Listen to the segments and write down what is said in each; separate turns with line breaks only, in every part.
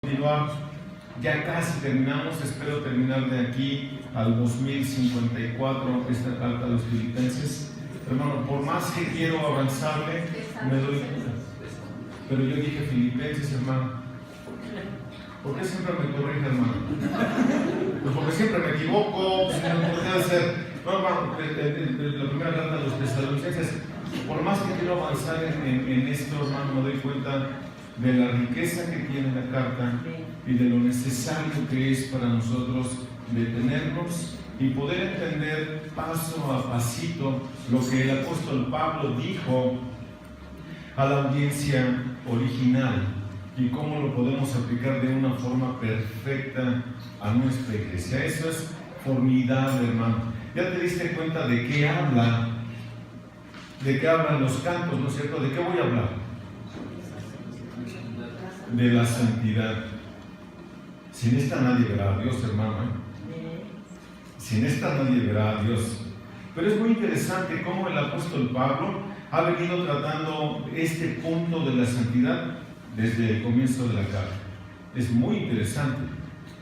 Continuar, ya casi terminamos, espero terminar de aquí al 2054 esta carta a los Filipenses. Hermano, por más que quiero avanzarle, me doy cuenta. Pero yo dije Filipenses, hermano. ¿Por qué siempre me corrige, hermano? Pues porque siempre me equivoco, pues no puede ser. No, hermano, la primera carta a los Tesalonicenses, por más que quiero avanzar en esto, hermano, me doy cuenta de la riqueza que tiene la carta y de lo necesario que es para nosotros detenernos y poder entender paso a pasito lo que el apóstol Pablo dijo a la audiencia original y cómo lo podemos aplicar de una forma perfecta a nuestra iglesia. Eso es formidable, hermano. Ya te diste cuenta de qué hablan los cantos, ¿no es cierto? ¿De qué voy a hablar? De la santidad. Sin esta nadie verá a Dios, hermano. Sin esta nadie verá a Dios. Pero es muy interesante cómo el apóstol Pablo ha venido tratando este punto de la santidad desde el comienzo de la carta. Es muy interesante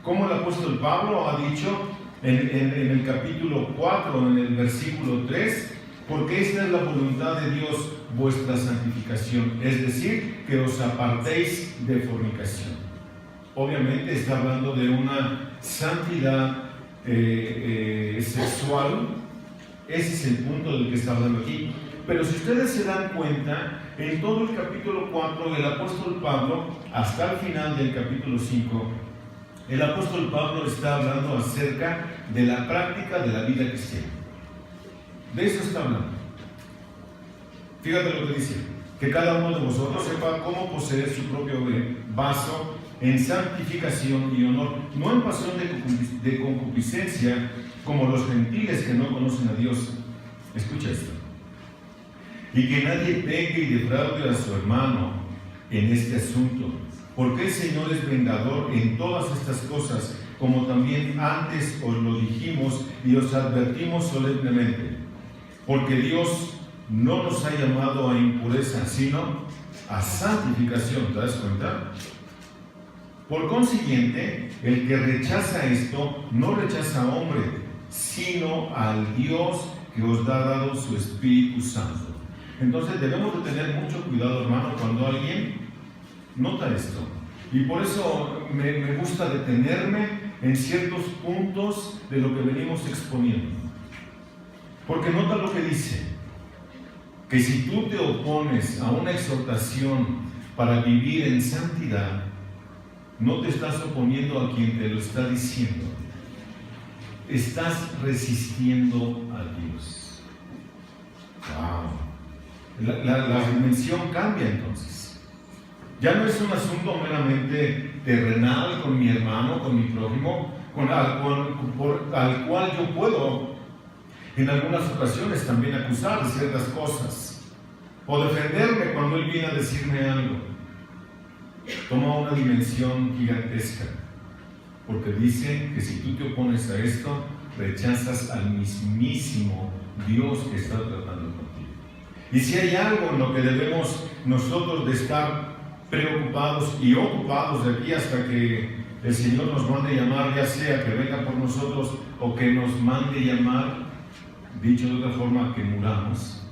cómo el apóstol Pablo ha dicho en el capítulo 4, en el versículo 3, porque esta es la voluntad de Dios, vuestra santificación, es decir, que os apartéis de fornicación. Obviamente está hablando de una santidad sexual. Ese es el punto del que está hablando aquí. Pero si ustedes se dan cuenta, en todo el capítulo 4, el apóstol Pablo, hasta el final del capítulo 5, el apóstol Pablo está hablando acerca de la práctica de la vida cristiana. De eso está hablando. Fíjate lo que dice: que cada uno de vosotros sepa cómo poseer su propio vaso en santificación y honor, no en pasión de concupiscencia, como los gentiles que no conocen a Dios. Escucha esto. Y que nadie peque y defraude a su hermano en este asunto, porque el Señor es vengador en todas estas cosas, como también antes os lo dijimos y os advertimos solemnemente. Porque Dios no nos ha llamado a impureza, sino a santificación. ¿Te das cuenta? Por consiguiente, el que rechaza esto, no rechaza a hombre, sino al Dios que os ha dado su Espíritu Santo. Entonces debemos de tener mucho cuidado, hermano, cuando alguien nota esto. Y por eso me gusta detenerme en ciertos puntos de lo que venimos exponiendo. Porque nota lo que dice, que si tú te opones a una exhortación para vivir en santidad, no te estás oponiendo a quien te lo está diciendo, estás resistiendo a Dios. ¡Wow! La dimensión cambia entonces. Ya no es un asunto meramente terrenal con mi hermano, con mi prójimo, al cual yo puedo en algunas ocasiones también acusar de ciertas cosas o defenderme cuando él viene a decirme algo. Toma una dimensión gigantesca, porque dice que si tú te opones a esto, rechazas al mismísimo Dios que está tratando contigo. Y si hay algo en lo que debemos nosotros de estar preocupados y ocupados de aquí hasta que el Señor nos mande llamar, ya sea que venga por nosotros o que nos mande llamar, dicho de otra forma, que muramos,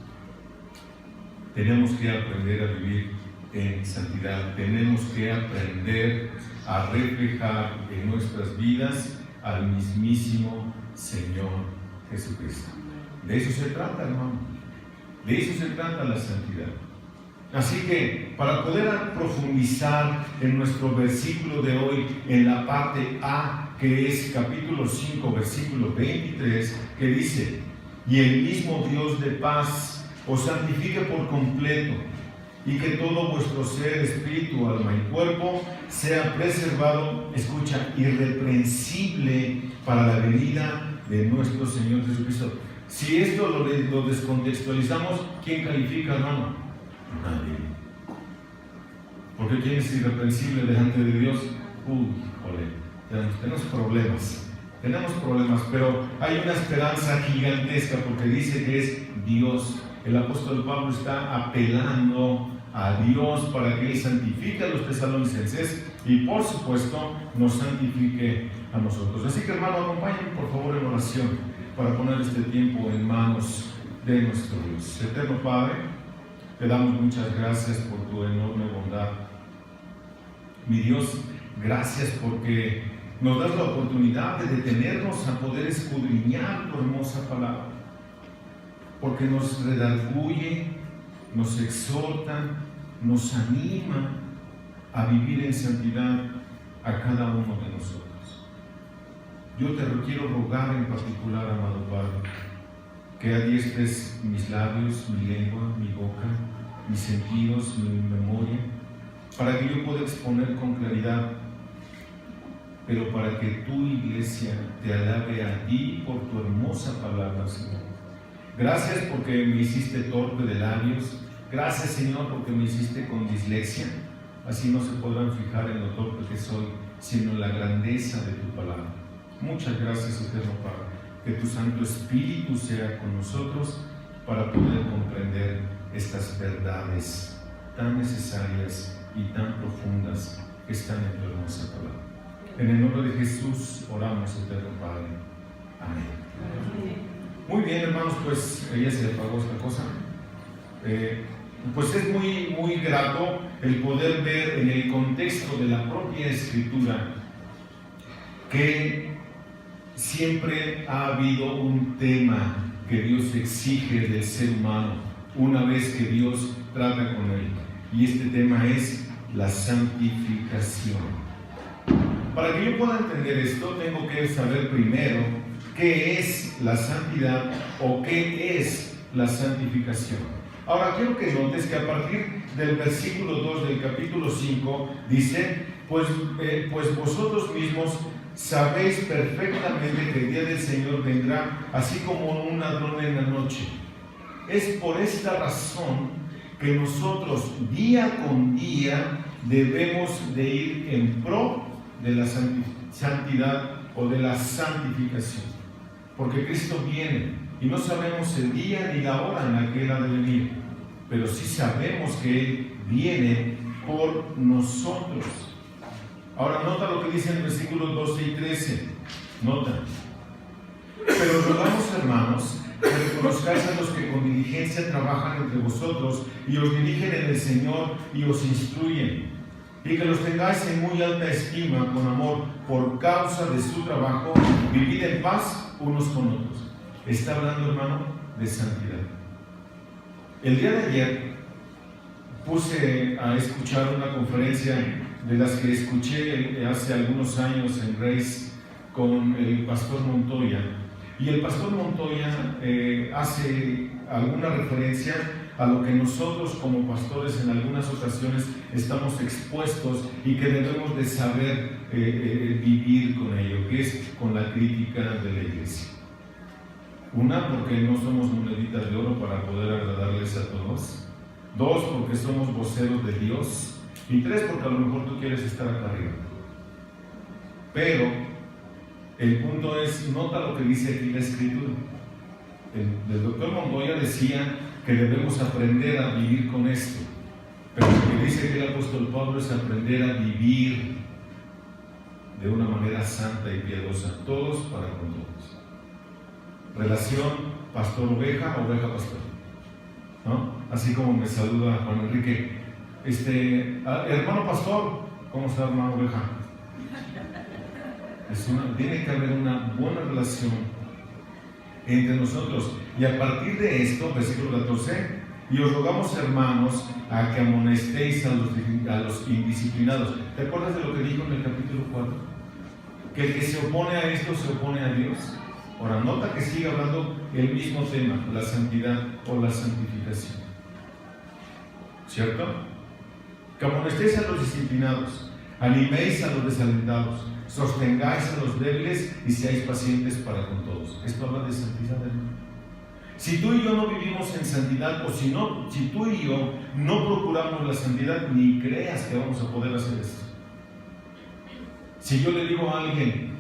tenemos que aprender a vivir en santidad. Tenemos que aprender a reflejar en nuestras vidas al mismísimo Señor Jesucristo. De eso se trata, hermano. De eso se trata la santidad. Así que, para poder profundizar en nuestro versículo de hoy, en la parte A, que es capítulo 5, versículo 23, que dice: y el mismo Dios de paz os santifique por completo, y que todo vuestro ser, espíritu, alma y cuerpo sea preservado, escucha, irreprensible para la venida de nuestro Señor Jesucristo. Si esto lo descontextualizamos, ¿quién califica, hermano? Nadie. Porque ¿quién es irreprensible delante de Dios? Tenemos problemas. Tenemos problemas, pero hay una esperanza gigantesca porque dice que es Dios. El apóstol Pablo está apelando a Dios para que Él santifique a los tesalonicenses y por supuesto nos santifique a nosotros. Así que hermano, acompáñenme por favor en oración para poner este tiempo en manos de nuestro Dios. Eterno Padre, te damos muchas gracias por tu enorme bondad. Mi Dios, gracias porque nos das la oportunidad de detenernos a poder escudriñar tu hermosa palabra, porque nos redarguye, nos exhorta, nos anima a vivir en santidad a cada uno de nosotros. Yo te quiero rogar en particular, amado Padre, que adiestres mis labios, mi lengua, mi boca, mis sentidos, mi memoria, para que yo pueda exponer con claridad, pero para que tu iglesia te alabe a ti por tu hermosa palabra, Señor. Gracias porque me hiciste torpe de labios. Gracias, Señor, porque me hiciste con dislexia. Así no se podrán fijar en lo torpe que soy, sino en la grandeza de tu palabra. Muchas gracias, Eterno Padre. Que tu Santo Espíritu sea con nosotros para poder comprender estas verdades tan necesarias y tan profundas que están en tu hermosa palabra. En el nombre de Jesús oramos, Eterno Padre. Amén. Muy bien, hermanos, pues ya se le apagó esta cosa. Pues es muy grato el poder ver en el contexto de la propia Escritura que siempre ha habido un tema que Dios exige del ser humano una vez que Dios trata con él. Y este tema es la santificación. Para que yo pueda entender esto, tengo que saber primero qué es la santidad o qué es la santificación. Ahora quiero que notes que a partir del versículo 2 del capítulo 5 dice, pues vosotros mismos sabéis perfectamente que el día del Señor vendrá así como un ladrón en la noche. Es por esta razón que nosotros día con día debemos de ir en pro de la santidad o de la santificación, porque Cristo viene y no sabemos el día ni la hora en la que Él ha de venir, pero sí sabemos que Él viene por nosotros. Ahora nota lo que dice en versículos 12 y 13. Nota: pero rogamos, hermanos, que reconozcáis a los que con diligencia trabajan entre vosotros y os dirigen en el Señor y os instruyen, y que los tengáis en muy alta estima con amor por causa de su trabajo. Vivid en paz unos con otros. Está hablando, hermano, de santidad. El día de ayer puse a escuchar una conferencia de las que escuché hace algunos años en Grace con el pastor Montoya, y el pastor Montoya hace alguna referencia a lo que nosotros como pastores en algunas ocasiones estamos expuestos y que debemos de saber vivir con ello, que es con la crítica de la iglesia. Una, porque no somos moneditas de oro para poder agradarles a todos. Dos, porque somos voceros de Dios. Y tres, porque a lo mejor tú quieres estar acá arriba. Pero el punto es, nota lo que dice aquí la Escritura. El doctor Montoya decía que debemos aprender a vivir con esto, pero lo que dice que el apóstol Pablo es aprender a vivir de una manera santa y piadosa, todos para con todos. Relación pastor-oveja, oveja-pastor, ¿no? Así como me saluda Juan Enrique, hermano pastor, ¿cómo está, hermano oveja? Tiene que haber una buena relación entre nosotros. Y a partir de esto, versículo 14, y os rogamos, hermanos, a que amonestéis a los indisciplinados. ¿Te acuerdas de lo que dijo en el capítulo 4? Que el que se opone a esto se opone a Dios. Ahora, nota que sigue hablando el mismo tema, la santidad o la santificación. ¿Cierto? Que amonestéis a los disciplinados, animéis a los desalentados, sostengáis a los débiles y seáis pacientes para con todos. Esto habla de santidad, hermano. Si tú y yo no vivimos en santidad, o si tú y yo no procuramos la santidad, ni creas que vamos a poder hacer esto. Si yo le digo a alguien,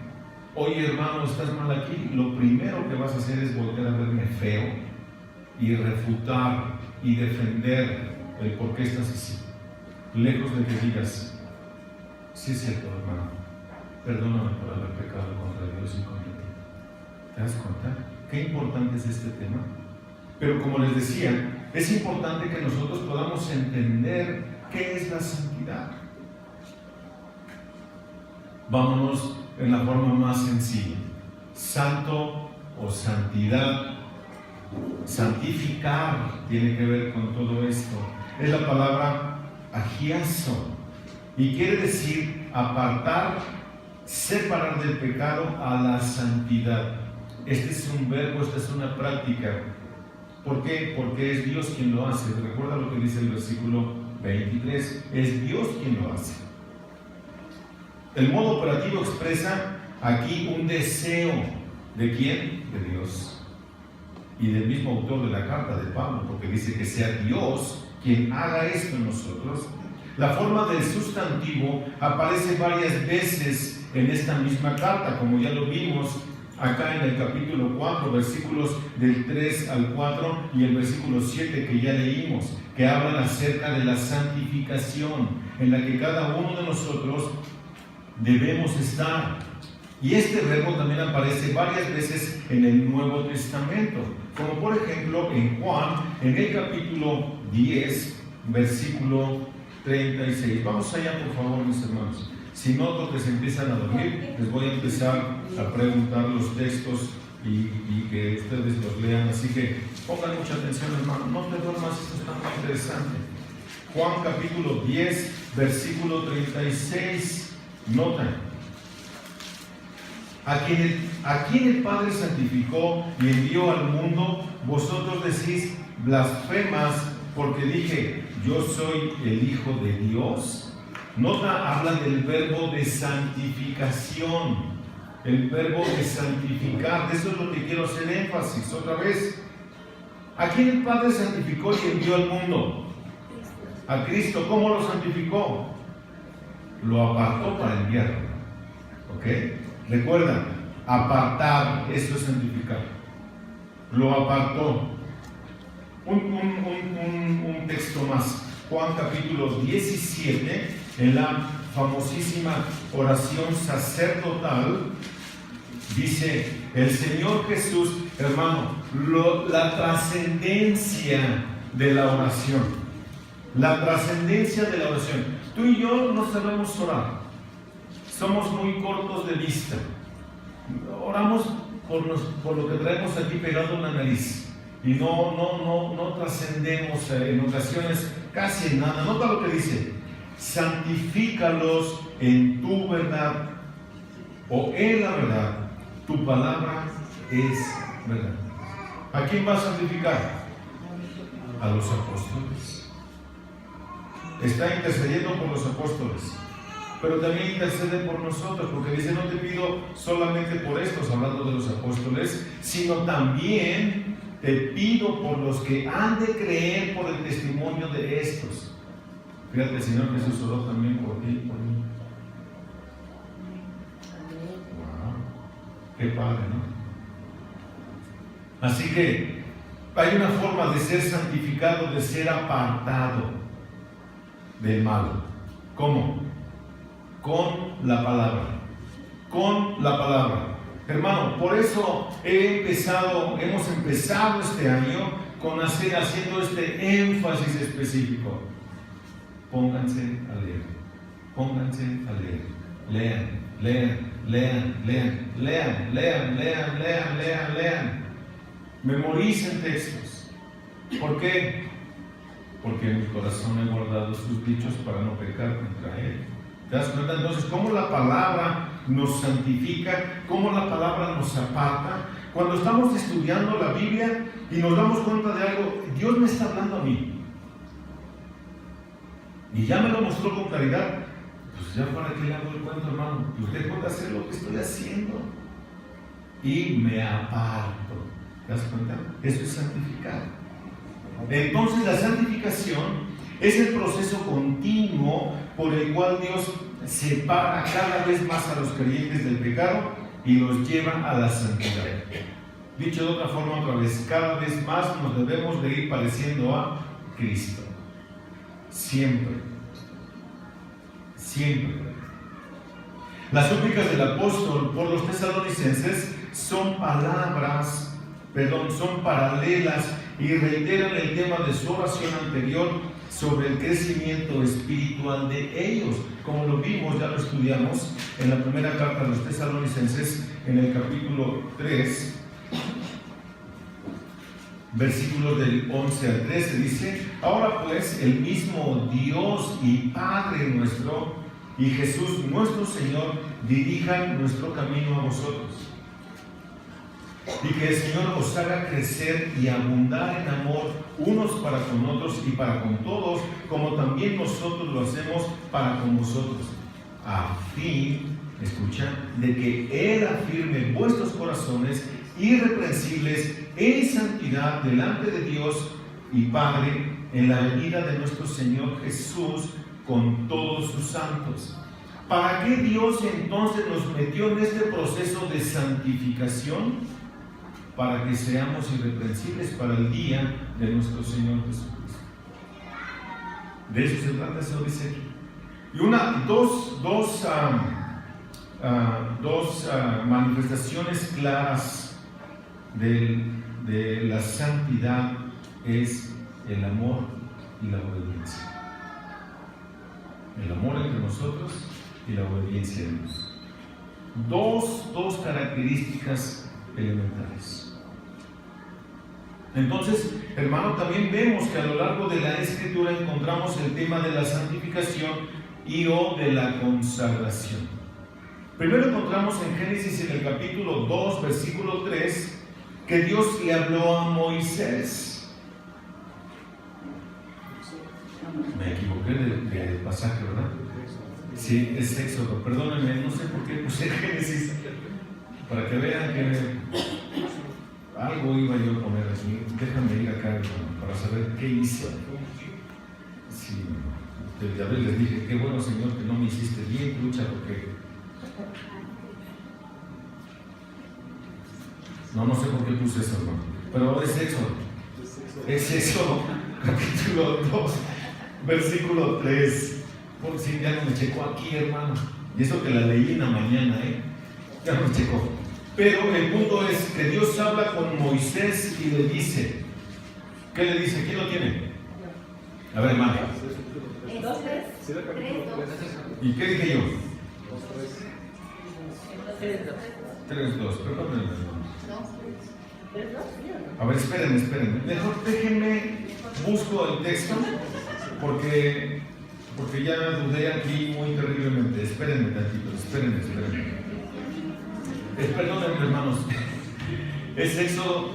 oye hermano, estás mal aquí, lo primero que vas a hacer es volver a verme feo y refutar y defender el por qué estás así. Lejos de que digas, sí es cierto, hermano, perdóname por haber pecado contra Dios y contra ti. ¿Te das cuenta? Qué importante es este tema. Pero como les decía, es importante que nosotros podamos entender qué es la santidad. Vámonos en la forma más sencilla. Santo o santidad, santificar, tiene que ver con todo esto. Es la palabra agiazo y quiere decir apartar, separar del pecado a la santidad. Este es un verbo, esta es una práctica. ¿Por qué? Porque es Dios quien lo hace. Recuerda lo que dice el versículo 23, es Dios quien lo hace. El modo operativo expresa aquí un deseo. ¿De quién? De Dios. Y del mismo autor de la carta de Pablo, porque dice que sea Dios quien haga esto en nosotros. La forma del sustantivo aparece varias veces en esta misma carta, como ya lo vimos acá en el capítulo 4, versículos del 3 al 4 y el versículo 7 que ya leímos, que hablan acerca de la santificación en la que cada uno de nosotros debemos estar. Y este verbo también aparece varias veces en el Nuevo Testamento, como por ejemplo en Juan, en el capítulo 10, versículo 36. Vamos allá, por favor, mis hermanos. Si noto que se empiezan a dormir, les voy a empezar a preguntar los textos y que ustedes los lean. Así que pongan mucha atención, hermano. No te duermas, esto está muy interesante. Juan capítulo 10, versículo 36. Notan. A quien el Padre santificó y envió al mundo, vosotros decís blasfemas, porque dije, yo soy el Hijo de Dios. Nota, habla del verbo de santificación, el verbo de santificar. De eso es lo que quiero hacer énfasis otra vez. ¿A quién el Padre santificó y envió al mundo? A Cristo. ¿Cómo lo santificó? Lo apartó para enviarlo. ¿Ok? Recuerdan, apartar, eso es santificar. Lo apartó. Un texto más. Juan capítulo 17, en la famosísima oración sacerdotal, dice el Señor Jesús, hermano, la trascendencia de la oración. La trascendencia de la oración. Tú y yo no sabemos orar. Somos muy cortos de vista. Oramos por lo que traemos aquí pegado en la nariz. Y no trascendemos en ocasiones casi en nada. Nota lo que dice: santifícalos en tu verdad, o en la verdad. Tu palabra es verdad. ¿A quién va a santificar? A los apóstoles. Está intercediendo por los apóstoles, pero también intercede por nosotros, porque dice: no te pido solamente por estos, hablando de los apóstoles, sino también te pido por los que han de creer por el testimonio de estos. Fíjate, el Señor Jesús oró también por ti y por mí. Wow, qué padre, ¿no? Así que hay una forma de ser santificado, de ser apartado del mal. ¿Cómo? Con la palabra. Con la palabra. Hermano, por eso hemos empezado este año haciendo este énfasis específico. Pónganse a leer. Pónganse a leer. Lean. Memoricen textos. ¿Por qué? Porque en mi corazón he guardado sus dichos para no pecar contra él. ¿Te das cuenta entonces cómo la palabra nos santifica, cómo la palabra nos aparta? Cuando estamos estudiando la Biblia y nos damos cuenta de algo, Dios me está hablando a mí. Y ya me lo mostró con claridad. Pues ya para qué le hago el cuento, hermano. Usted puede hacer lo que estoy haciendo. Y me aparto. ¿Te das cuenta? Eso es santificar. Entonces la santificación es el proceso continuo por el cual Dios separa cada vez más a los creyentes del pecado y los lleva a la santidad. Dicho de otra forma, otra vez, cada vez más nos debemos de ir pareciendo a Cristo. siempre. Siempre. Las súplicas del apóstol por los tesalonicenses son paralelas y reiteran el tema de su oración anterior sobre el crecimiento espiritual de ellos. Como lo vimos, ya lo estudiamos en la primera carta a los tesalonicenses, en el capítulo 3, versículos del 11 al 13, dice: ahora pues el mismo Dios y Padre nuestro y Jesús nuestro Señor dirijan nuestro camino a vosotros, y que el Señor os haga crecer y abundar en amor unos para con otros y para con todos, como también nosotros lo hacemos para con vosotros, a fin, escucha, de que Él afirme vuestros corazones irreprensibles en santidad delante de Dios y Padre en la venida de nuestro Señor Jesús con todos sus santos. ¿Para qué Dios entonces nos metió en este proceso de santificación? Para que seamos irreprensibles para el día de nuestro Señor Jesucristo. De eso se trata, eso dice aquí. Y dos manifestaciones claras de la santidad es el amor y la obediencia. El amor entre nosotros y la obediencia a Dios. Dos características elementales. Entonces, hermano, también vemos que a lo largo de la Escritura encontramos el tema de la santificación y o de la consagración. Primero encontramos en Génesis, en el capítulo 2, versículo 3, que Dios le habló a Moisés. Me equivoqué de pasaje, ¿verdad? Sí, es Éxodo. Perdónenme, no sé por qué puse Génesis. Para que vean que algo iba yo a poner aquí. Déjame ir acá para saber qué hice. Sí, ya les dije, qué bueno, Señor, que no me hiciste bien, lucha porque... No sé por qué puse eso, hermano. Pero es Éxodo. Es Éxodo, capítulo 2, versículo 3. Por si ya no me checó aquí, hermano. Y eso que la leí en la mañana, ya no me checó. Pero el punto es que Dios habla con Moisés y le dice, ¿qué le dice? ¿Quién lo tiene? A ver, hermano.
2, 3, 2.
¿Y qué dije yo?
3, 2.
3-2, perdónenme, hermano. A ver, espérenme. Mejor déjenme, busco el texto, porque ya dudé aquí muy terriblemente. Espérenme tantito, espérenme. Perdónenme, hermanos. Es Éxodo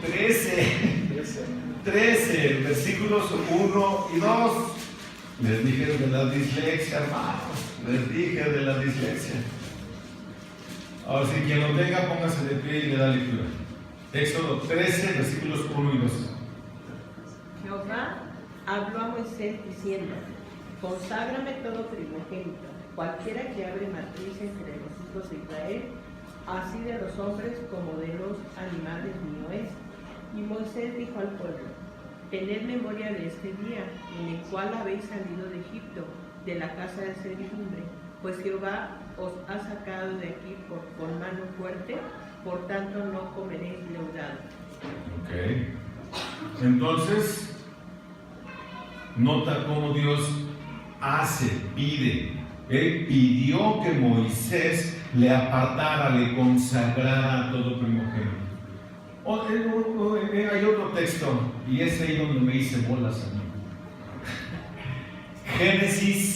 13, versículos 1 y 2. Les dije de la dislexia, hermanos. Les dije de la dislexia. Ahora, si quien lo tenga, póngase de pie y le da lectura. Éxodo 13, versículos 1 y 2.
Jehová habló a Moisés diciendo: conságrame todo primogénito, cualquiera que abre matriz entre los hijos de Israel, así de los hombres como de los animales mío es. Y Moisés dijo al pueblo: tened memoria de este día, en el cual habéis salido de Egipto, de la casa de servidumbre, pues Jehová os ha sacado de aquí por mano fuerte, por tanto no comeréis leudado.
Ok. Entonces, nota cómo Dios pide. Él pidió que Moisés le apartara, le consagrara a todo primogénito. Hay otro texto, y es ahí donde me hice bolas a mí. Génesis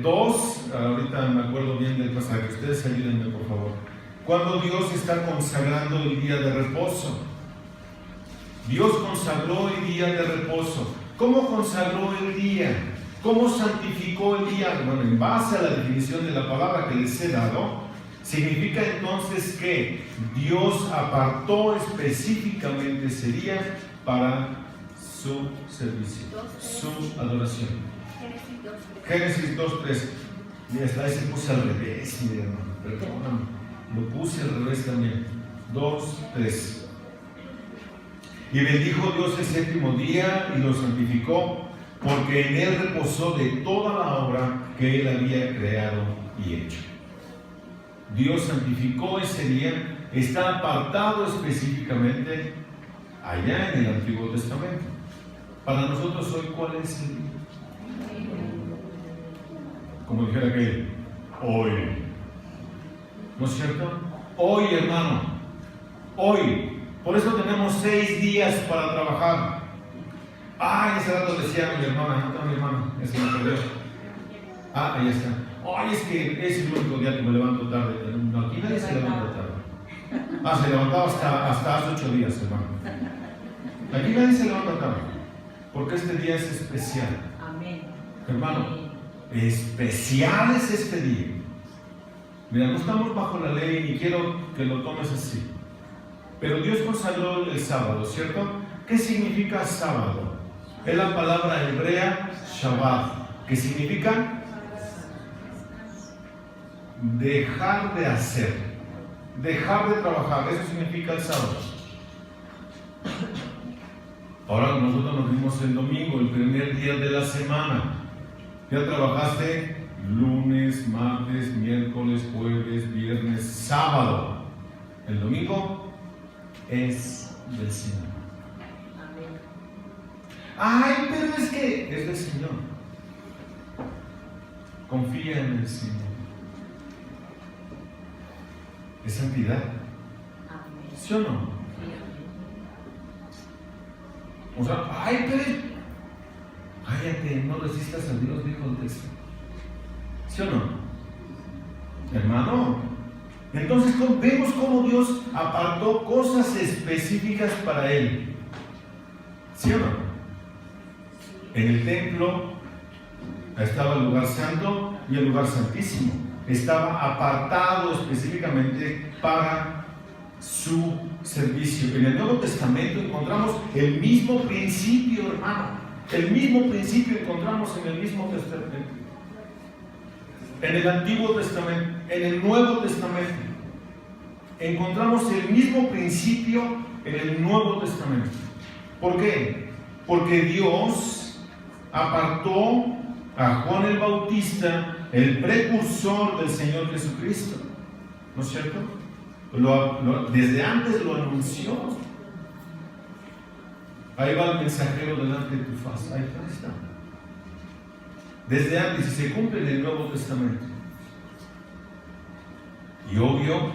2, ahorita me acuerdo bien del pasaje, ustedes ayúdenme por favor. Cuando Dios está consagrando el día de reposo. Dios consagró el día de reposo. ¿Cómo consagró el día? ¿Cómo santificó el día? Bueno, en base a la definición de la palabra que les he dado, significa entonces que Dios apartó específicamente ese día para su servicio, su adoración. Génesis 2:3. Mira, esta vez se puse al revés, mi hermano, perdóname, lo puse al revés también. 2:3. Y bendijo Dios el séptimo día y lo santificó, porque en él reposó de toda la obra que él había creado y hecho. Dios santificó ese día, está apartado específicamente allá en el Antiguo Testamento. Para nosotros hoy, ¿cuál es el día? Como dijera aquel, hoy. ¿No es cierto? Hoy, hermano, hoy. Por eso tenemos 6 días para trabajar. Ay, ese rato decía mi hermana, no, mi hermana, ese me perdió. Ahí está. Ay, es que es el único día que me levanto tarde. No, aquí nadie se levanta tarde. Se levantaba hasta hace 8 días, hermano. Aquí nadie se levanta tarde, porque este día es especial.
Amén.
Hermano, especial es este día. Mira, no estamos bajo la ley ni quiero que lo tomes así. Pero Dios consagró el sábado, ¿cierto? ¿Qué significa sábado? Es la palabra hebrea Shabbat, que significa dejar de hacer, dejar de trabajar. Eso significa el sábado. Ahora nosotros nos vimos el domingo, el primer día de la semana. Ya trabajaste lunes, martes, miércoles, jueves, viernes, sábado. El domingo es del Señor.
Amén.
Ay, pero es que es del Señor. Confía en el Señor. Es santidad.
Amén.
¿Sí o no? O sea, ay, pero cállate, no resistas a Dios, dijo el texto. ¿Sí o no? Hermano, entonces vemos cómo Dios apartó cosas específicas para Él. ¿Sí o no? En el templo estaba el lugar santo y el lugar santísimo. Estaba apartado específicamente para su servicio. En el Nuevo Testamento encontramos el mismo principio, hermano. El mismo principio encontramos en el mismo Testamento. En el Antiguo Testamento, en el Nuevo Testamento. Encontramos el mismo principio en el Nuevo Testamento. ¿Por qué? Porque Dios apartó a Juan el Bautista, el precursor del Señor Jesucristo. ¿No es cierto? Desde antes lo anunció. Ahí va el mensajero delante de tu faz. Ahí está. Desde antes, y se cumple en el Nuevo Testamento. Y obvio,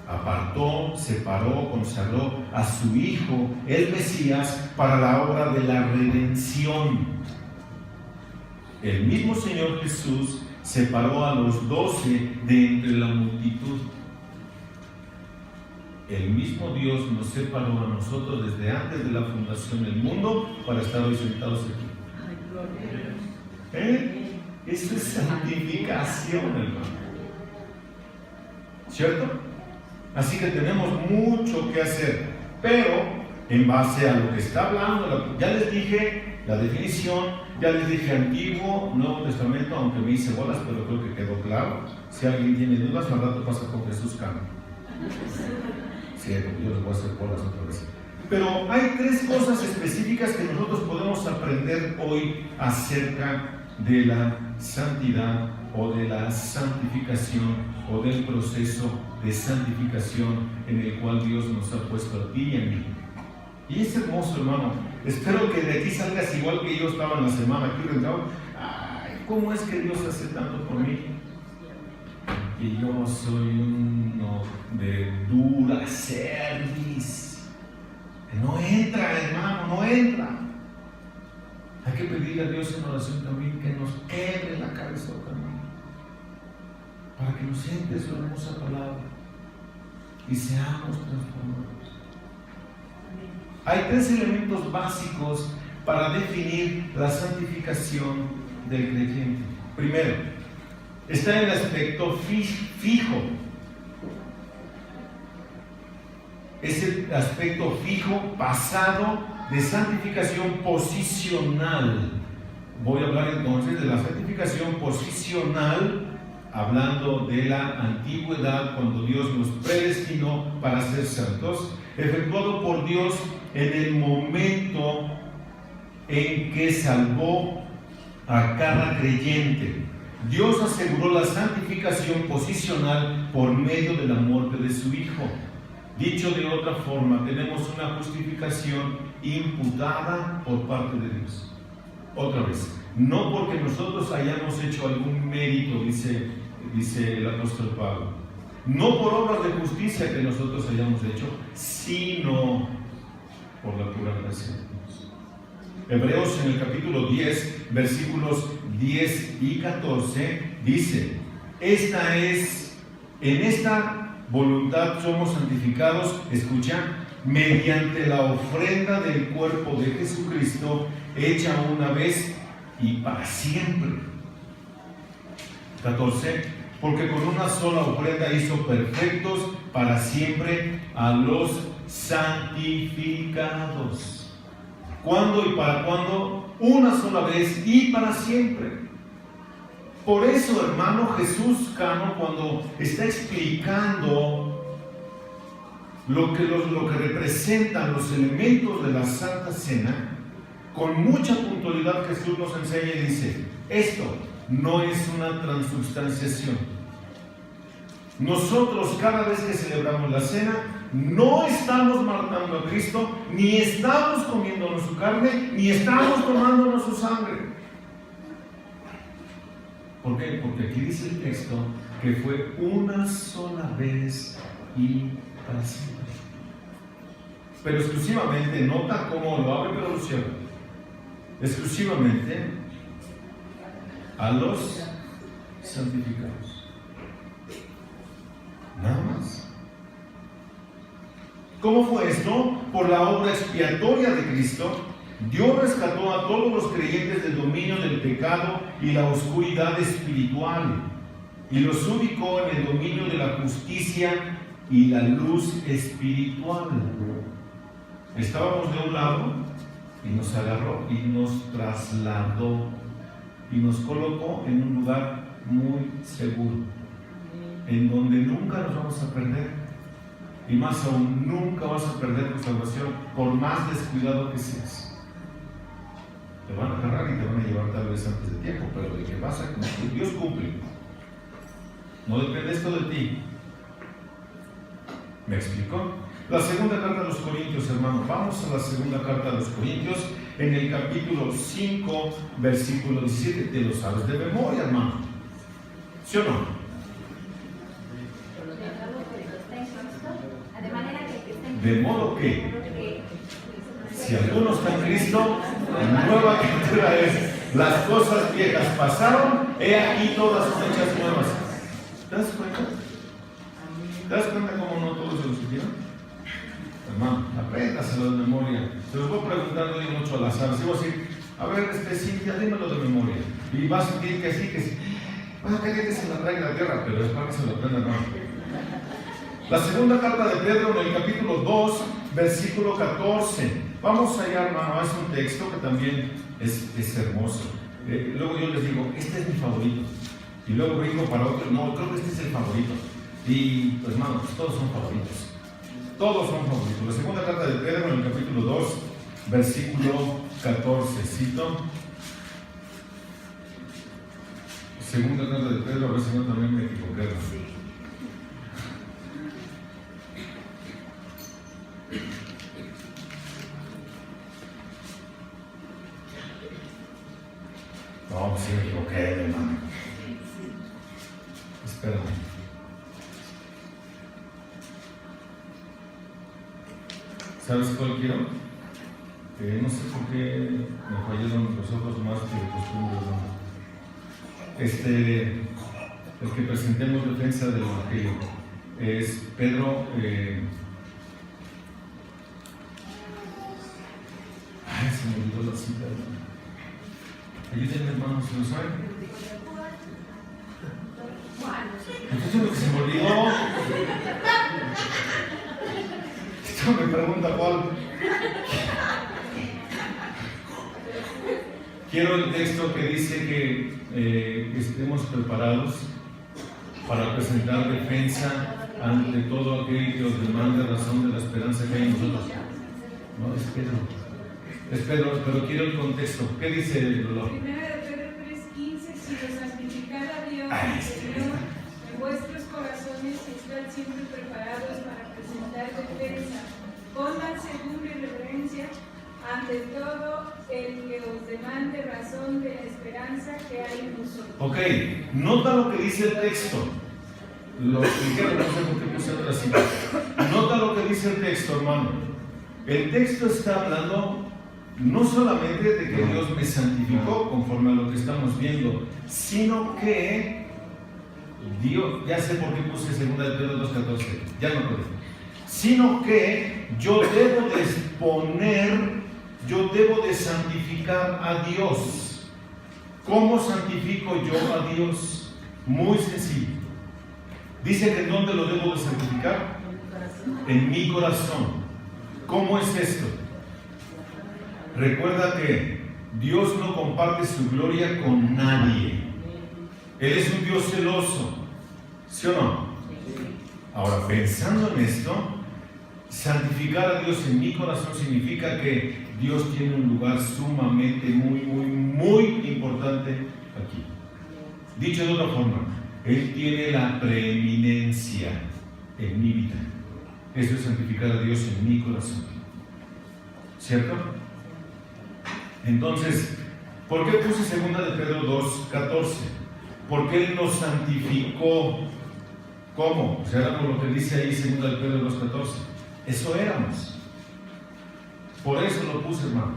apartó, separó, consagró a su Hijo, el Mesías, para la obra de la redención. El mismo Señor Jesús separó a los 12 de entre la multitud. El mismo Dios nos separó a nosotros desde antes de la fundación del mundo para estar hoy sentados aquí. Eso es santificación, hermano. ¿Cierto? Así que tenemos mucho que hacer, pero en base a lo que está hablando, ya les dije la definición, ya les dije Antiguo, Nuevo Testamento, aunque me hice bolas, pero creo que quedó claro. Si alguien tiene dudas, al rato pasa con Jesús Cano. Sí, yo les voy a hacer bolas otra vez. Pero hay 3 cosas específicas que nosotros podemos aprender hoy acerca de la santidad o de la santificación o del proceso de santificación en el cual Dios nos ha puesto a ti y a mí. Y es hermoso, hermano. Espero que de aquí salgas igual que yo estaba en la semana aquí rentado. Ay, ¿cómo es que Dios hace tanto por mí? Que yo soy uno de dura cerviz. No entra, hermano, no entra. Hay que pedirle a Dios en oración también que nos quebre la cabeza también, para que nos entre su hermosa palabra y seamos transformados. Hay 3 elementos básicos para definir la santificación del creyente. Primero, está en el aspecto fijo. Es el aspecto fijo, pasado, de santificación posicional. Voy a hablar entonces de la santificación posicional, hablando de la antigüedad, cuando Dios nos predestinó para ser santos, efectuado por Dios en el momento en que salvó a cada creyente. Dios aseguró la santificación posicional por medio de la muerte de su Hijo. Dicho de otra forma, tenemos una justificación imputada por parte de Dios. Otra vez, no porque nosotros hayamos hecho algún mérito, dice el apóstol Pablo, no por obras de justicia que nosotros hayamos hecho, sino por la pura gracia de Dios. Hebreos en el capítulo 10, versículos 10 y 14, dice: en esta voluntad somos santificados, escucha, mediante la ofrenda del cuerpo de Jesucristo, hecha una vez y para siempre. 14, porque con una sola ofrenda hizo perfectos para siempre a los santificados. ¿Cuándo y para cuándo? Una sola vez y para siempre. Por eso, hermano, Jesús Cano, cuando está explicando lo que representan los elementos de la Santa Cena, con mucha puntualidad Jesús nos enseña y dice: esto no es una transubstanciación. Nosotros, cada vez que celebramos la cena, no estamos matando a Cristo, ni estamos comiéndonos su carne, ni estamos tomándonos su sangre. ¿Por qué? Porque aquí dice el texto que fue una sola vez y para siempre. Pero exclusivamente, nota cómo lo abre, pero lo cierra. Exclusivamente a los santificados. Nada más. ¿Cómo fue esto? Por la obra expiatoria de Cristo, Dios rescató a todos los creyentes del dominio del pecado y la oscuridad espiritual y los ubicó en el dominio de la justicia y la luz espiritual. Estábamos de un lado y nos agarró y nos trasladó y nos colocó en un lugar muy seguro, en donde nunca nos vamos a perder. Y más aún, nunca vas a perder tu salvación, por más descuidado que seas. Te van a agarrar y te van a llevar tal vez antes de tiempo, pero de que vas a cumplir, Dios cumple. No depende esto de ti. ¿Me explicó? La segunda carta a los Corintios, hermano. Vamos a la segunda carta a los Corintios, en el capítulo 5, versículo 17. Te lo sabes de memoria, hermano. ¿Sí o no? De modo que, si alguno está en Cristo, nueva criatura es. Las cosas viejas pasaron, he aquí todas son hechas nuevas. ¿Te das cuenta? ¿Te das cuenta cómo no todos se lo supieron? Hermano, apréndaselo de memoria. Se los voy preguntando yo mucho al azar. Si voy a decir, a ver, Cintia, dímelo de memoria. Y vas a sentir que sí, que sí. Vas a querer que se la traiga a la tierra, pero es para que se lo aprenda, hermano. La segunda carta de Pedro, en el capítulo 2, versículo 14. Vamos allá, hermano, es un texto que también es hermoso. Luego yo les digo, este es mi favorito. Y luego brinco para otro, no, creo que este es el favorito. Y pues, hermano, pues todos son favoritos. Todos son favoritos. La segunda carta de Pedro, en el capítulo 2, versículo 14. Cito. Segunda carta de Pedro, a ver si no también me equivoqué, hermano. No, sí me equivoqué, hermano. Espérame. ¿Sabes cuál quiero? No sé por qué me fallaron los ojos más que de costumbre, hermano. El que presentemos defensa del Evangelio es Pedro. Se me olvidó la cita, hermano. Ayúdenme, hermanos, ¿se lo saben? Entonces lo que se me olvidó. Esto me pregunta cuál. Quiero el texto que dice que estemos preparados para presentar defensa ante todo aquel que os demande razón de la esperanza que hay en nosotros. No, es Pedro. pero quiero el contexto. ¿Qué dice el dolor?
Primera de Pedro 3:15, si lo santificara a Dios, Señor, en vuestros corazones están siempre preparados para presentar defensa, con mansedumbre y reverencia, ante todo el que os demande razón de la esperanza que hay en vosotros.
Ok, nota lo que dice el texto. Lo expliqué, no sé por qué puse otra cita. Nota lo que dice el texto, hermano. El texto está hablando no solamente de que Dios me santificó conforme a lo que estamos viendo, sino que Dios, ya sé por qué puse 2 de Pedro 2:14, ya no puedo. Sino que yo debo de santificar a Dios. ¿Cómo santifico yo a Dios? Muy sencillo. Dice que ¿dónde lo debo de santificar? En mi corazón. ¿Cómo es esto? Recuerda que Dios no comparte su gloria con nadie. Él es un Dios celoso. ¿Sí o no? Ahora, pensando en esto, santificar a Dios en mi corazón significa que Dios tiene un lugar sumamente, muy importante aquí. Dicho de otra forma, Él tiene la preeminencia en mi vida. Eso es santificar a Dios en mi corazón. ¿Cierto? Entonces, ¿por qué puse 2 de Pedro 2:14? Porque Él nos santificó. ¿Cómo? O sea, éramos lo que dice ahí 2 de Pedro 2:14. Eso éramos. Por eso lo puse, hermano.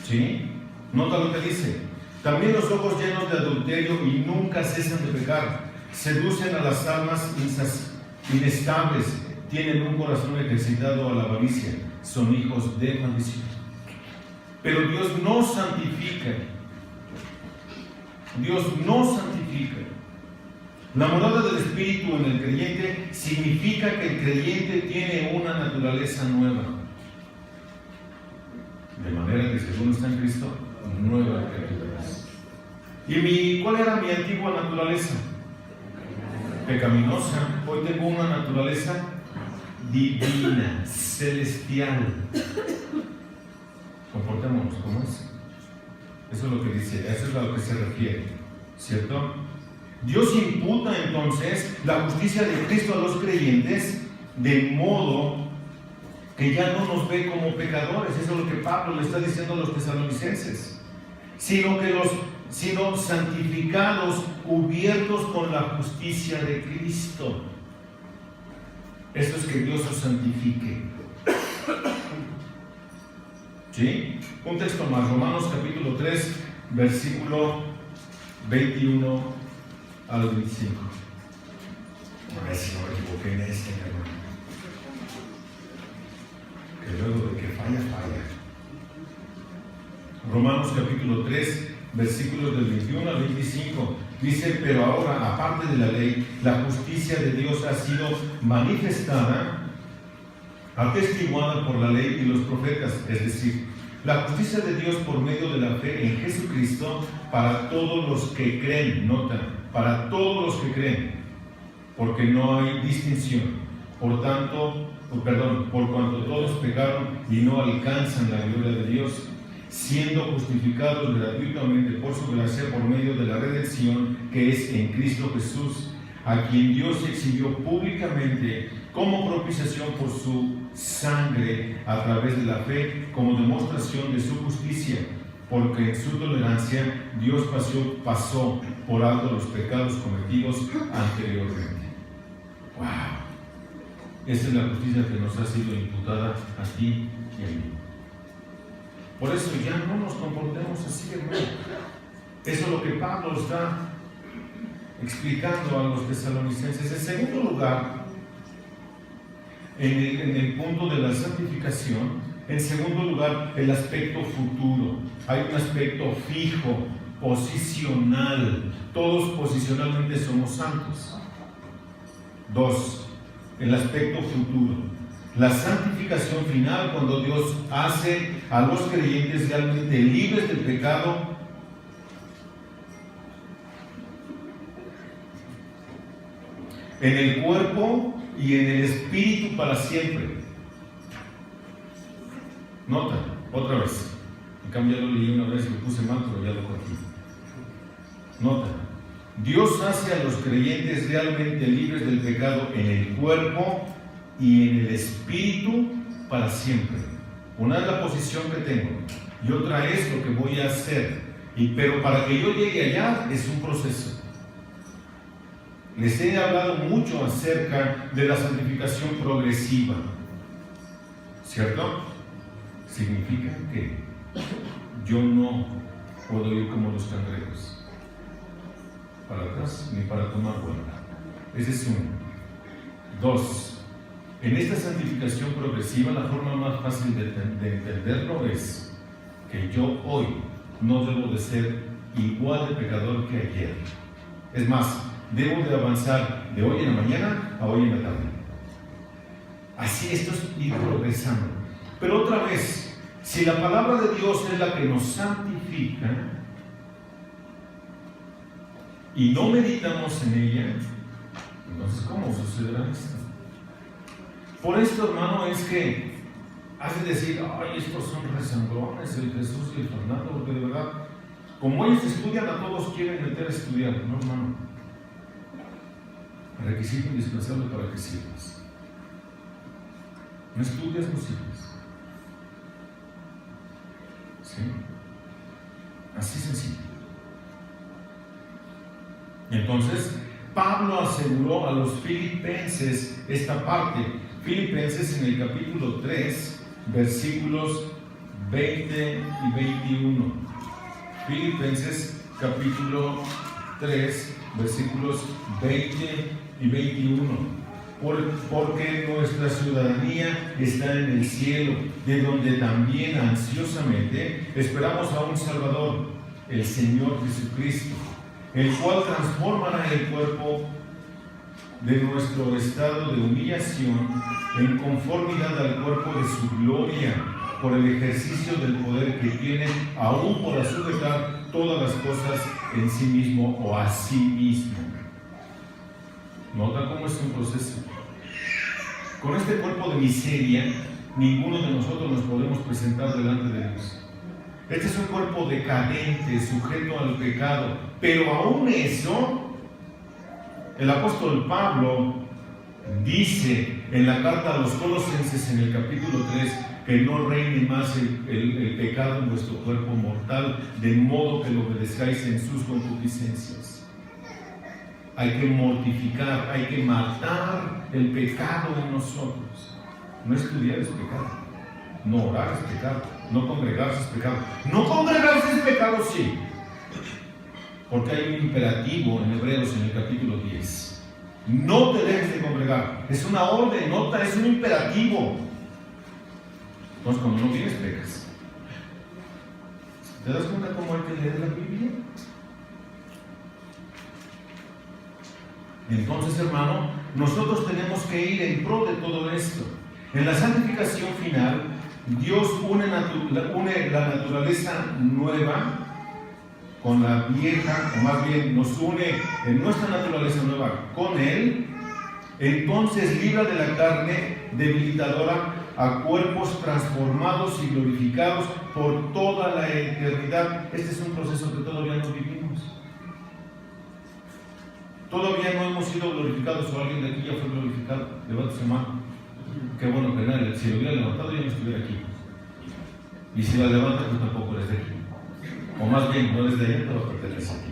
¿Sí? Nota lo que dice. También los ojos llenos de adulterio y nunca cesan de pecar. Seducen a las almas inestables. Tienen un corazón ejercitado a la avaricia. Son hijos de maldición. Pero Dios no santifica. Dios no santifica. La morada del Espíritu en el creyente significa que el creyente tiene una naturaleza nueva. De manera que según está en Cristo, nueva criatura. ¿Y cuál era mi antigua naturaleza? Pecaminosa. Hoy tengo una naturaleza divina, celestial. Comportémonos como es. Eso es lo que dice, eso es a lo que se refiere, ¿cierto? Dios imputa entonces la justicia de Cristo a los creyentes de modo que ya no nos ve como pecadores. Eso es lo que Pablo le está diciendo a los tesalonicenses, sino santificados, cubiertos con la justicia de Cristo. Eso es que Dios os santifique. ¿Sí? Un texto más, Romanos capítulo 3, versículo 21 al 25. A ver si no me equivoqué en este, hermano. Que luego de que falla. Romanos capítulo 3, versículos del 21 al 25. Dice, pero ahora, aparte de la ley, la justicia de Dios ha sido manifestada, atestiguada por la ley y los profetas, es decir, la justicia de Dios por medio de la fe en Jesucristo para todos los que creen, nota, para todos los que creen, porque no hay distinción. Por cuanto todos pecaron y no alcanzan la gloria de Dios, siendo justificados gratuitamente por su gracia por medio de la redención que es en Cristo Jesús, a quien Dios exhibió públicamente como propiciación por su sangre a través de la fe, como demostración de su justicia, porque en su tolerancia Dios pasó por alto los pecados cometidos anteriormente. ¡Wow! Esa es la justicia que nos ha sido imputada a ti y a mí. Por eso ya no nos comportemos así, hermano. Eso es lo que Pablo está explicando a los tesalonicenses. En segundo lugar, en el punto de la santificación, en segundo lugar, el aspecto futuro. Hay un aspecto fijo, posicional. Todos posicionalmente somos santos. 2. El aspecto futuro. La santificación final, cuando Dios hace a los creyentes realmente libres del pecado, en el cuerpo y en el espíritu para siempre. Nota, otra vez. En cambio ya lo leí una vez, lo puse mal, pero ya lo corregí. Nota. Dios hace a los creyentes realmente libres del pecado en el cuerpo y en el espíritu para siempre. Una es la posición que tengo y otra es lo que voy a hacer. Pero para que yo llegue allá es un proceso. Les he hablado mucho acerca de la santificación progresiva, ¿cierto? Significa que yo no puedo ir como los cangrejos, para atrás ni para tomar vuelta. Ese es uno. Dos, en esta santificación progresiva la forma más fácil de entenderlo es que yo hoy no debo de ser igual de pecador que ayer. Es más, debo de avanzar de hoy en la mañana a hoy en la tarde. Así esto es ir progresando. Pero otra vez, si la palabra de Dios es la que nos santifica y no meditamos en ella, entonces ¿cómo sucederá esto? Por esto, hermano, es que has de decir, ay, estos son rezangrones, el Jesús y el Fernando, porque de verdad, como ellos estudian, a todos quieren meter a estudiar. No, hermano. Requisito indispensable para que sirvas. No estudias, no sirves. ¿Sí? Así sencillo. Entonces, Pablo aseguró a los filipenses esta parte. Filipenses en el capítulo 3, versículos 20 y 21. Filipenses capítulo 3, versículos 20 y 21. Porque nuestra ciudadanía está en el cielo, de donde también ansiosamente esperamos a un Salvador, el Señor Jesucristo, el cual transformará el cuerpo de nuestro estado de humillación en conformidad al cuerpo de su gloria, por el ejercicio del poder que tiene, aún para sujetar todas las cosas en sí mismo o a sí mismo. Nota cómo es un proceso. Con este cuerpo de miseria, ninguno de nosotros nos podemos presentar delante de Dios. Este es un cuerpo decadente, sujeto al pecado, pero aún eso, el apóstol Pablo dice en la carta a los Colosenses en el capítulo 3 que no reine más el pecado en vuestro cuerpo mortal, de modo que lo obedezcáis en sus concupiscencias. Hay que mortificar, hay que matar el pecado en nosotros. No estudiar es pecado, no orar es pecado, no congregarse es pecado. No congregarse es pecado, sí, porque hay un imperativo en Hebreos en el capítulo 10. No te dejes de congregar. Es una orden, nota, es un imperativo. Entonces, cuando no tienes, pecas. ¿Te das cuenta cómo hay que leer la Biblia? Entonces, hermano, nosotros tenemos que ir en pro de todo esto. En la santificación final, Dios une la naturaleza nueva con la vieja, o más bien nos une en nuestra naturaleza nueva con Él. Entonces libra de la carne debilitadora a cuerpos transformados y glorificados por toda la eternidad. Este es un proceso que todavía no vivimos. Todavía no hemos sido glorificados, o alguien de aquí ya fue glorificado. Levante su mano. Qué bueno que nadie, si lo hubiera levantado ya no estuviera aquí. Y si la levanta, pues tampoco eres de aquí. O más bien, no eres de allá, pero pertenece aquí.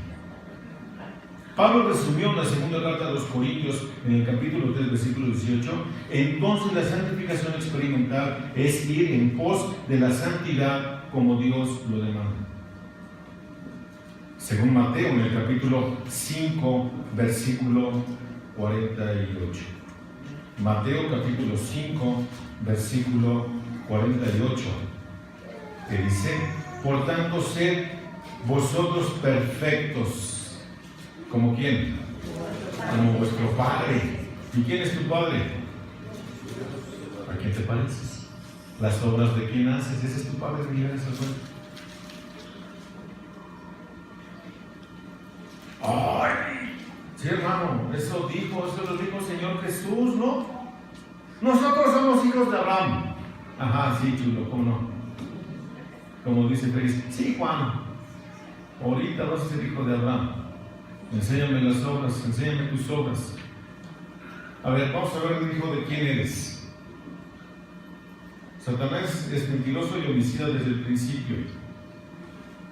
Pablo resumió en la segunda carta a los Corintios, en el capítulo 3, versículo 18. Entonces la santificación experimental es ir en pos de la santidad como Dios lo demanda. Según Mateo, en el capítulo 5, versículo 48. Mateo capítulo 5, versículo 48, que dice: por tanto, sed vosotros perfectos. ¿Como quién? Como vuestro Padre. ¿Y quién es tu Padre? ¿A quién te pareces? Las obras de quién haces. Ese es tu Padre que lleva esa cuenta. ¡Ay! Sí, hermano, eso lo dijo el Señor Jesús, ¿no? Nosotros somos hijos de Abraham. Ajá, sí, chulo, ¿cómo no? Como dice Félix, sí, Juan, ahorita vas a ser hijo de Abraham. Enséñame las obras, enséñame tus obras. A ver, vamos a ver, hijo, de quién eres. Satanás es mentiroso y homicida desde el principio.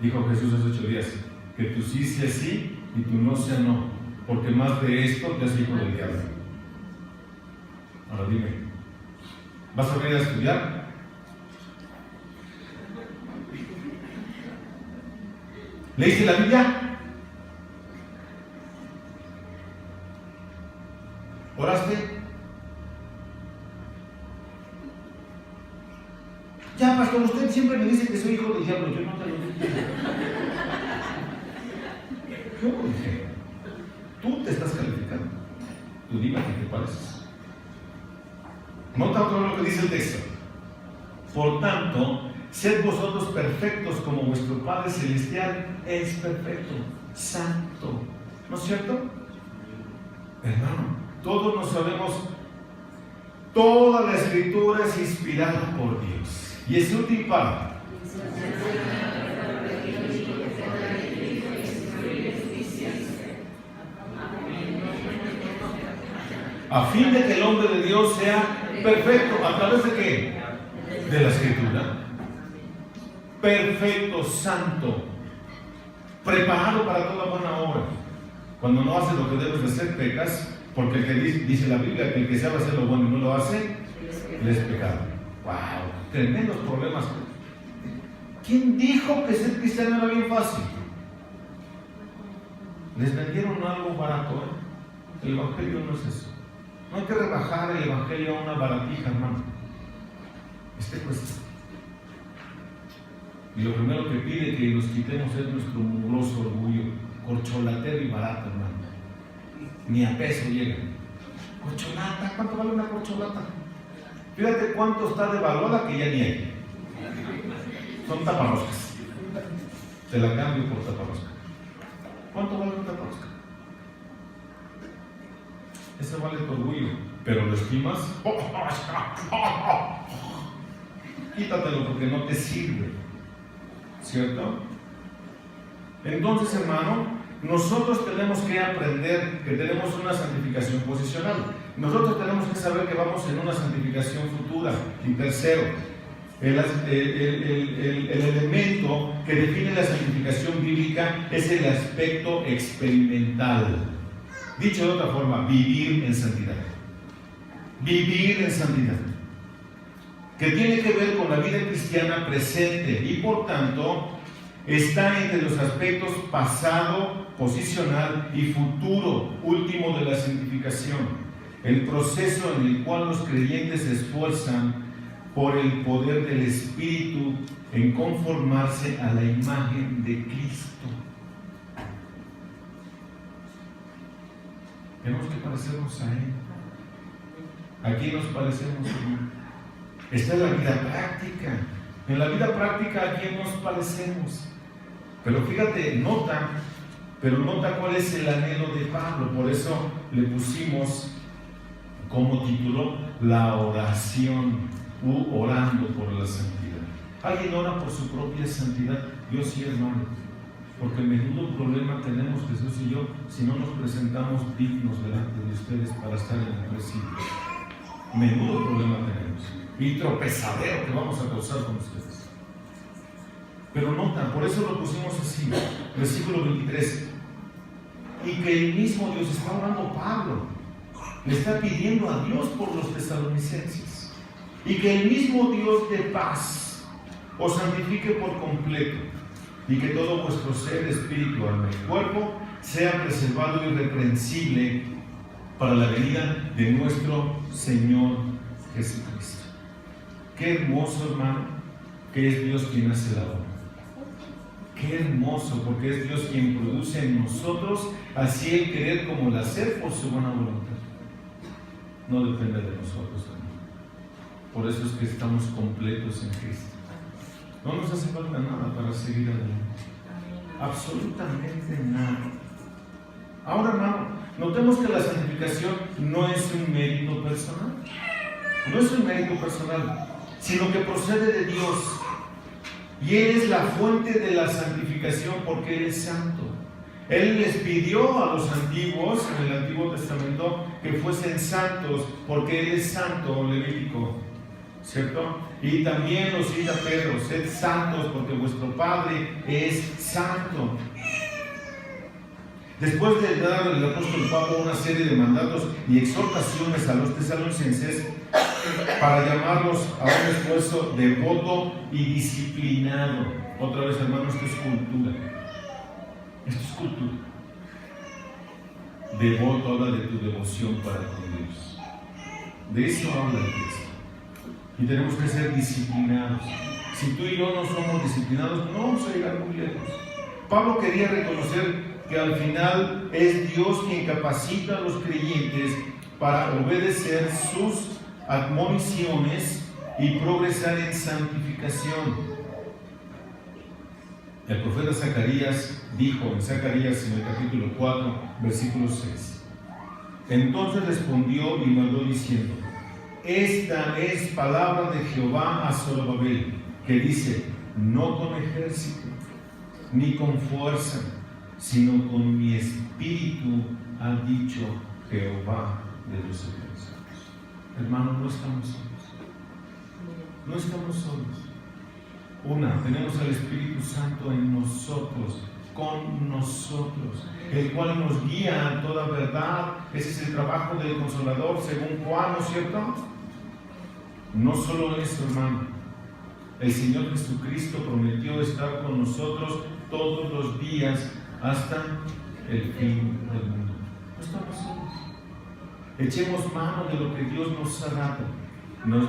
Dijo Jesús hace 8 días, que tu sí sea sí y tu no sea no, porque más de esto te hace hijo del diablo. Ahora dime, ¿vas a venir a estudiar? ¿Leíste la Biblia? ¿Oraste? Ya, pastor, usted siempre me dice que soy hijo del diablo. Yo no te lo dije. Yo no dije. Tú te estás calificando. Tú dime qué te pareces. Nota otro lo que dice el texto. Por tanto, sed vosotros perfectos como vuestro Padre Celestial es perfecto, santo. ¿No es cierto? Hermano, todos nos sabemos, toda la Escritura es inspirada por Dios. Y es útil para a fin de que el hombre de Dios sea perfecto. ¿A través de qué? De la Escritura. Perfecto, santo, preparado para toda buena obra. Cuando no haces lo que debes de hacer, pecas, porque el que dice la Biblia que el que sabe hacer lo bueno y no lo hace, le es pecado. ¡Wow! Tremendos problemas. ¿Quién dijo que ser cristiano era bien fácil? Les vendieron algo barato, ¿eh? El evangelio no es eso. No hay que rebajar el evangelio a una baratija, hermano. Cuesta. Y lo primero que pide que nos quitemos es nuestro mugroso orgullo, corcholatero y barato, hermano. Ni a peso llega. Corcholata, ¿cuánto vale una corcholata? Fíjate cuánto está devaluada que ya ni hay. Son taparroscas. Te la cambio por taparrosca. ¿Cuánto vale una taparrosca? Ese vale tu orgullo, pero lo estimas. Quítatelo porque no te sirve. ¿Cierto? Entonces, hermano, nosotros tenemos que aprender que tenemos una santificación posicional. Nosotros tenemos que saber que vamos en una santificación futura. Y tercero, el elemento que define la santificación bíblica es el aspecto experimental. Dicho de otra forma, vivir en santidad. Vivir en santidad. Que tiene que ver con la vida cristiana presente y por tanto está entre los aspectos pasado, posicional y futuro, último de la santificación. El proceso en el cual los creyentes se esfuerzan por el poder del Espíritu en conformarse a la imagen de Cristo. Tenemos que parecernos a Él. ¿A quién nos parecemos, hermano? Esta es la vida práctica. En la vida práctica, ¿a quién nos parecemos? Pero fíjate, nota cuál es el anhelo de Pablo. Por eso le pusimos como título la oración, orando por la santidad. ¿Alguien ora por su propia santidad? Yo sí, hermano, porque menudo problema tenemos Jesús y yo si no nos presentamos dignos delante de ustedes para estar en el presidio. Menudo problema tenemos y tropezadero que vamos a causar con ustedes. Pero nota, por eso lo pusimos así, versículo 23. Y que el mismo Dios, está orando Pablo, le está pidiendo a Dios por los tesalonicenses. Y que el mismo Dios de paz os santifique por completo, y que todo vuestro ser, espíritu, alma y cuerpo sea preservado irreprensible para la venida de nuestro Señor Jesucristo. Qué hermoso, hermano, que es Dios quien hace la obra. Qué hermoso, porque es Dios quien produce en nosotros así el querer como el hacer por su buena voluntad. No depende de nosotros, hermano. Por eso es que estamos completos en Cristo. No nos hace falta nada para seguir adelante. Absolutamente nada. Ahora, hermano, notemos que la santificación no es un mérito personal. No es un mérito personal, sino que procede de Dios. Y Él es la fuente de la santificación porque Él es santo. Él les pidió a los antiguos, en el Antiguo Testamento, que fuesen santos porque Él es santo, Levítico, ¿cierto? Y también los cita Pedro: sed santos porque vuestro Padre es santo. Después de dar el apóstol Pablo una serie de mandatos y exhortaciones a los tesalonicenses para llamarlos a un esfuerzo devoto y disciplinado. Otra vez, hermanos, esto es cultura. Esto es cultura. Devoto habla de tu devoción para con Dios. De eso habla el texto. Y tenemos que ser disciplinados. Si tú y yo no somos disciplinados, no vamos a llegar muy lejos. Pablo quería reconocer que al final es Dios quien capacita a los creyentes para obedecer sus admoniciones y progresar en santificación. El profeta Zacarías dijo en Zacarías en el capítulo 4, versículo 6: entonces respondió y mandó diciendo: esta es palabra de Jehová a Zorobabel, que dice: no con ejército, ni con fuerza, sino con mi espíritu, ha dicho Jehová de los ejércitos. Hermanos, no estamos solos. No estamos solos. Tenemos al Espíritu Santo en nosotros, con nosotros, el cual nos guía a toda verdad. Ese es el trabajo del Consolador, según Juan, ¿no es cierto? No solo eso, hermano. El Señor Jesucristo prometió estar con nosotros todos los días hasta el fin del mundo. No estamos solos. Echemos mano de lo que Dios nos ha dado.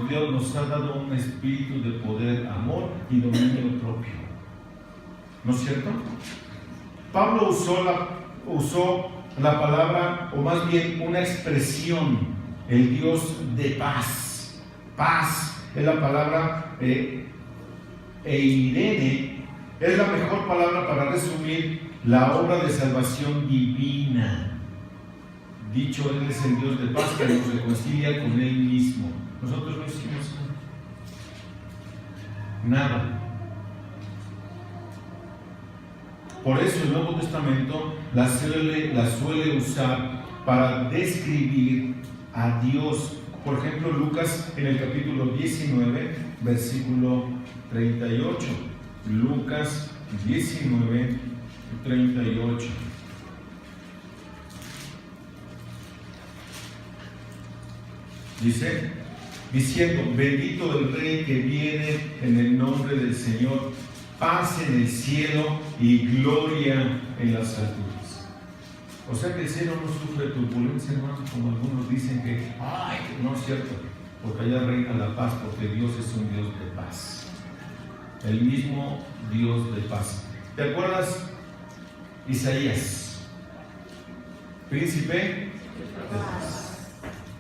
Dios nos ha dado un espíritu de poder, amor y dominio propio. ¿No es cierto? Pablo usó la palabra, o más bien una expresión, el Dios de paz. Paz es la palabra eirene, es la mejor palabra para resumir la obra de salvación divina. Dicho, Él es el Dios de paz que nos reconcilia con Él mismo. Nosotros no hicimos nada. Por eso el Nuevo Testamento la suele usar para describir a Dios. Por ejemplo, Lucas en el capítulo 19, versículo 38. Lucas 19, 38. Dice, diciendo: bendito el Rey que viene en el nombre del Señor, paz en el cielo y gloria en las alturas. O sea que el cielo no sufre turbulencia, hermanos, como algunos dicen que, ay, no es cierto, porque allá reina la paz, porque Dios es un Dios de paz. El mismo Dios de paz. ¿Te acuerdas? Isaías, príncipe de paz.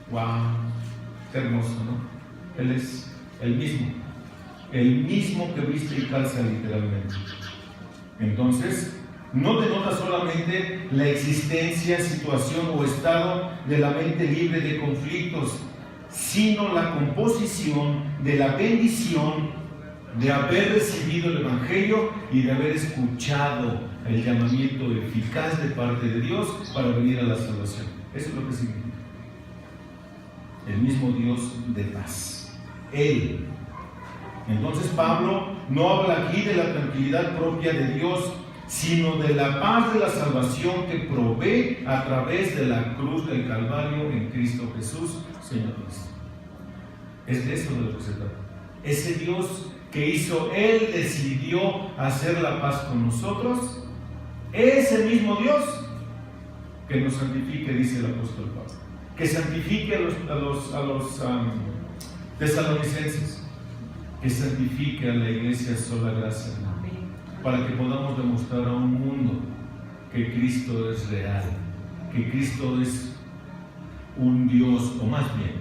Wow. Qué hermoso, ¿no? Él es el mismo que viste y calza literalmente. Entonces, no denota solamente la existencia, situación o estado de la mente libre de conflictos, sino la composición de la bendición de haber recibido el Evangelio y de haber escuchado el llamamiento eficaz de parte de Dios para venir a la salvación. Eso es lo que significa. El mismo Dios de paz. Él. Entonces Pablo no habla aquí de la tranquilidad propia de Dios, sino de la paz de la salvación que provee a través de la cruz del Calvario en Cristo Jesús, Señor nuestro. Es de eso de lo que se trata. Ese Dios que hizo, Él decidió hacer la paz con nosotros, ese mismo Dios que nos santifique, dice el apóstol Pablo. Que santifique a los tesalonicenses, que santifique a la iglesia Sola Gracia, para que podamos demostrar a un mundo que Cristo es real, que Cristo es un Dios, o más bien,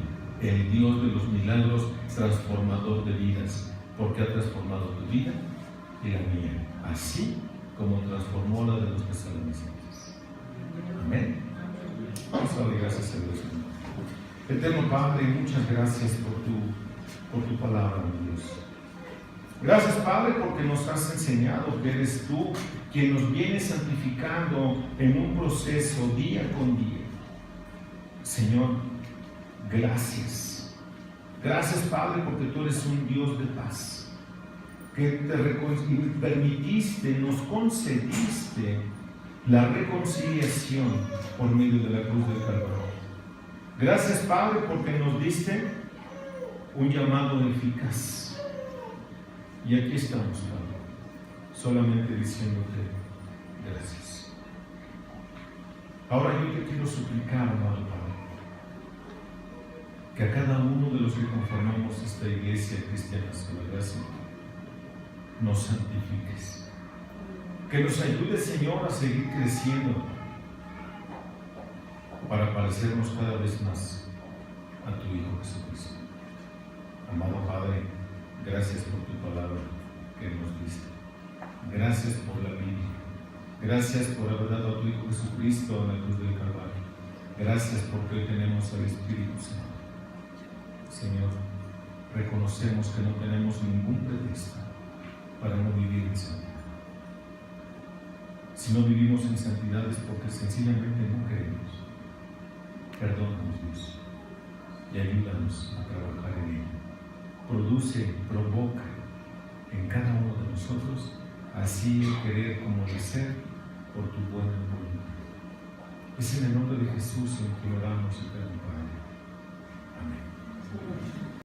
el Dios de los milagros, transformador de vidas, porque ha transformado tu vida y la mía, así como transformó la de los tesalonicenses. Amén. Vamos a darle gracias a Dios. Eterno Padre, muchas gracias por tu palabra, mi Dios. Gracias, Padre, porque nos has enseñado que eres tú quien nos viene santificando en un proceso día con día. Señor, gracias. Gracias, Padre, porque tú eres un Dios de paz, que te permitiste, nos concediste la reconciliación por medio de la cruz del Calvario. Gracias, Padre, porque nos diste un llamado eficaz. Y aquí estamos, Padre, solamente diciéndote gracias. Ahora yo te quiero suplicar, amado Padre, que a cada uno de los que conformamos esta iglesia cristiana sobre gracia, nos santifiques. Que nos ayude, Señor, a seguir creciendo para parecernos cada vez más a tu Hijo Jesucristo. Amado Padre, gracias por tu palabra que nos diste. Gracias por la Biblia. Gracias por haber dado a tu Hijo Jesucristo en la cruz del Calvario. Gracias porque hoy tenemos al Espíritu Santo. Señor, reconocemos que no tenemos ningún pretexto para no vivir en santidad. Si no vivimos en santidad es porque sencillamente no queremos. Perdónanos, Dios, y ayúdanos a trabajar en ello. Provoca en cada uno de nosotros así el querer como el ser por tu buena voluntad. Es en el nombre de Jesús en que oramos y te Padre. Amén.